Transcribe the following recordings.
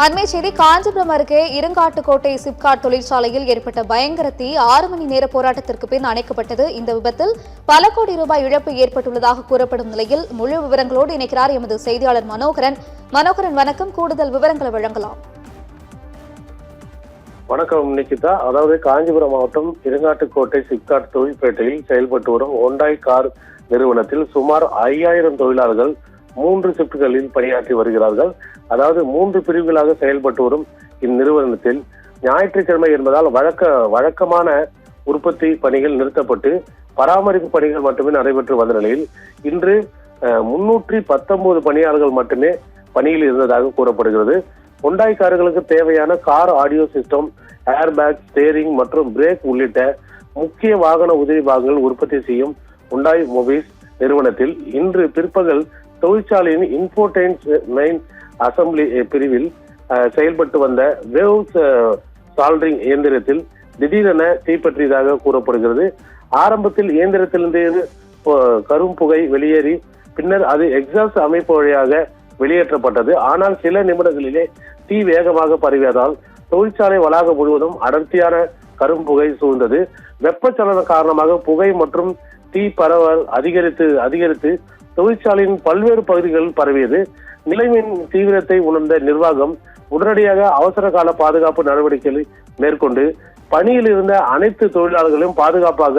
அண்மை செய்தி காஞ்சிபுரம் அருகே இருங்காட்டுக்கோட்டை சிப்காட் தொழிற்சாலையில் ஏற்பட்ட பயங்கர தீ 6 மணி நேர போராட்டத்திற்கு பின் அணைக்கப்பட்டது. இந்த விபத்தில் பல கோடி ரூபாய் இழப்பு ஏற்பட்டுள்ளதாக கூறப்படும் நிலையில் முழு விவரங்களோடு இணைக்கிறார் எமது செய்தியாளர் மனோகரன். வணக்கம். கூடுதல் விவரங்களை வழங்கலாம். வணக்கம் நிகிதா. அதாவது காஞ்சிபுரம் மாவட்டம் இருங்காட்டுக்கோட்டை சிப்காட் தொழிற்பேட்டையில் செயல்பட்டு வரும் ஹோண்டாய் கார் நிறுவனத்தில் சுமார் 5000 தொழிலாளர்கள் 3 ஷிப்ட்களில் பணியாற்றி வருகிறார்கள். அதாவது 3 பிரிவுகளாக செயல்பட்டு வரும் இந்நிறுவனத்தில் ஞாயிற்றுக்கிழமை என்பதால் வழக்கமான உற்பத்தி பணிகள் நிறுத்தப்பட்டு பராமரிப்பு பணிகள் மட்டுமே நடைபெற்று வந்த நிலையில் இன்று 319 பணியாளர்கள் மட்டுமே பணியில் இருந்ததாக கூறப்படுகிறது. ஹோண்டாய் கார்களுக்கு தேவையான car audio system, airbag, steering மற்றும் பிரேக் உள்ளிட்ட முக்கிய வாகன உதிரி பாகங்கள் உற்பத்தி செய்யும் ஹோண்டாய் மொபைல்ஸ் நிறுவனத்தில் இன்று பிற்பகல் தொழிற்சாலையின் இன்ஃபோடெயின்ஸ் மெயின் அசம்பிளி பிரிவில் செயல்பட்டு வந்த வேவ்ஸ் சால்டரிங் இயந்திரத்தில் திடீரென தீப்பற்றியதாக கூறப்படுகிறது. ஆரம்பத்தில் இயந்திரத்திலிருந்து கரும் புகை வெளியேறி பின்னர் அது எக்ஸாஸ்ட் அமைப்பு வழியாக வெளியேற்றப்பட்டது. ஆனால் சில நிமிடங்களிலே தீ வேகமாக பரவியதால் தொழிற்சாலை வளாகம் முழுவதும் அடர்த்தியான கரும் புகை சூழ்ந்தது. வெப்பச்சலன காரணமாக புகை மற்றும் தீ பரவல் அதிகரித்து தொழிற்சாலையின் பல்வேறு பகுதிகளில் பரவியது. நிலைமையின் தீவிரத்தை உணர்ந்த நிர்வாகம் உடனடியாக அவசர கால பாதுகாப்பு நடவடிக்கைகளை மேற்கொண்டு பணியில் இருந்த அனைத்து தொழிலாளர்களையும் பாதுகாப்பாக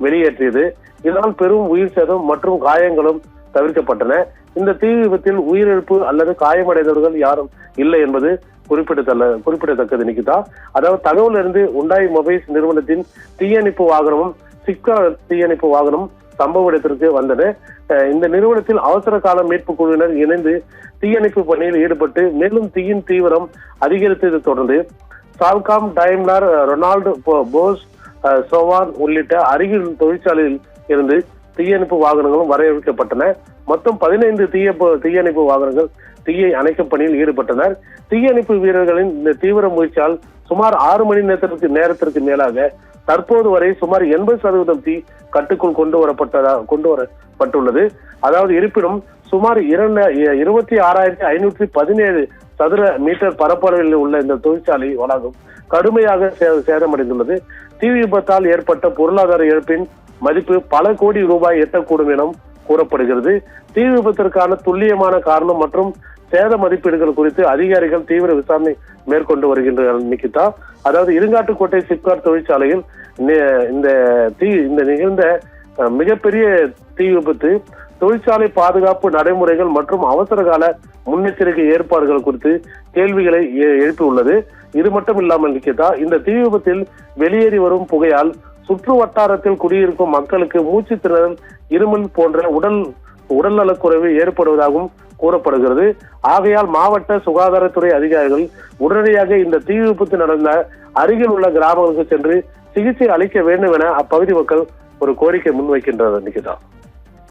வெளியேற்றியது. இதனால் பெரும் உயிர் சேதம் மற்றும் காயங்களும் தவிர்க்கப்பட்டன. இந்த தீ விபத்தில் உயிரிழப்பு அல்லது காயமடைந்தவர்கள் யாரும் இல்லை என்பது குறிப்பிடத்தக்கது நிகிதா. அதாவது தகவலிருந்து ஹோண்டாய் மொபைல்ஸ் நிறுவனத்தின் தீயணைப்பு வாகனமும் சிப்காட் தீயணைப்பு வாகனம் சம்பவ இடத்திற்கு வந்தது. இந்த நிறுவனத்தில் அவசர கால மீட்பு குழுவினர் இணைந்து தீயணைப்பு பணியில் ஈடுபட்டு மேலும் தீயின் தீவிரம் அதிகரித்ததை தொடர்ந்து சால்காம், டைம்லர், ரொனால்டு, போஸ், சோவான் உள்ளிட்ட அருகில் தொழிற்சாலையில் இருந்து தீயணைப்பு வாகனங்களும் வரவேற்கப்பட்டன. மொத்தம் 15 தீயணைப்பு வாகனங்கள் தீயை அணைக்கும் பணியில் ஈடுபட்டனர். தீயணைப்பு வீரர்களின் இந்த தீவிர முயற்சியால் சுமார் 6 மணி நேரத்திற்கு மேலாக தற்போது வரை சுமார் 80% தீ கட்டுக்குள் கொண்டு வரப்பட்டுள்ளது. அதாவது இருப்பினும் சுமார் 26,517 சதுர மீட்டர் பரப்பளவில் உள்ள இந்த தொழிற்சாலை வளாகம் கடுமையாக சேதமடைந்துள்ளது. தீ விபத்தால் ஏற்பட்ட பொருளாதார இழப்பின் மதிப்பு பல கோடி ரூபாய் எட்டக்கூடும் என கூறப்படுகிறது. தீ விபத்திற்கான துல்லியமான காரணம் மற்றும் சேத மதிப்பீடுகள் குறித்து அதிகாரிகள் தீவிர விசாரணை மேற்கொண்டு வருகின்றனர் நிகிதா. அதாவது இருங்காட்டுக்கோட்டை சிப்காட் தொழிற்சாலையில் இந்த நிகழ்ந்த மிகப்பெரிய தீ விபத்து தொழிற்சாலை பாதுகாப்பு நடைமுறைகள் மற்றும் அவசர கால முன்னெச்சரிக்கை ஏற்பாடுகள் குறித்து கேள்விகளை எழுப்பியுள்ளது. இது மட்டும் இல்லாமல் நிகிதா, இந்த தீ விபத்தில் வெளியேறி வரும் புகையால் சுற்று வட்டாரத்தில் குடியிருக்கும் மக்களுக்கு மூச்சு திணறல், இருமல் போன்ற உடல் நலக்குறைவு ஏற்படுவதாகவும் கூறப்படுகிறது. ஆகையால் மாவட்ட சுகாதாரத்துறை அதிகாரிகள் உடனடியாக இந்த தீ விபத்து நடந்த அருகில் உள்ள கிராமங்களுக்கு சென்று சிகிச்சை அளிக்க வேண்டும் என அப்பகுதி மக்கள் ஒரு கோரிக்கை முன்வைக்கின்றனர் நிகிதா.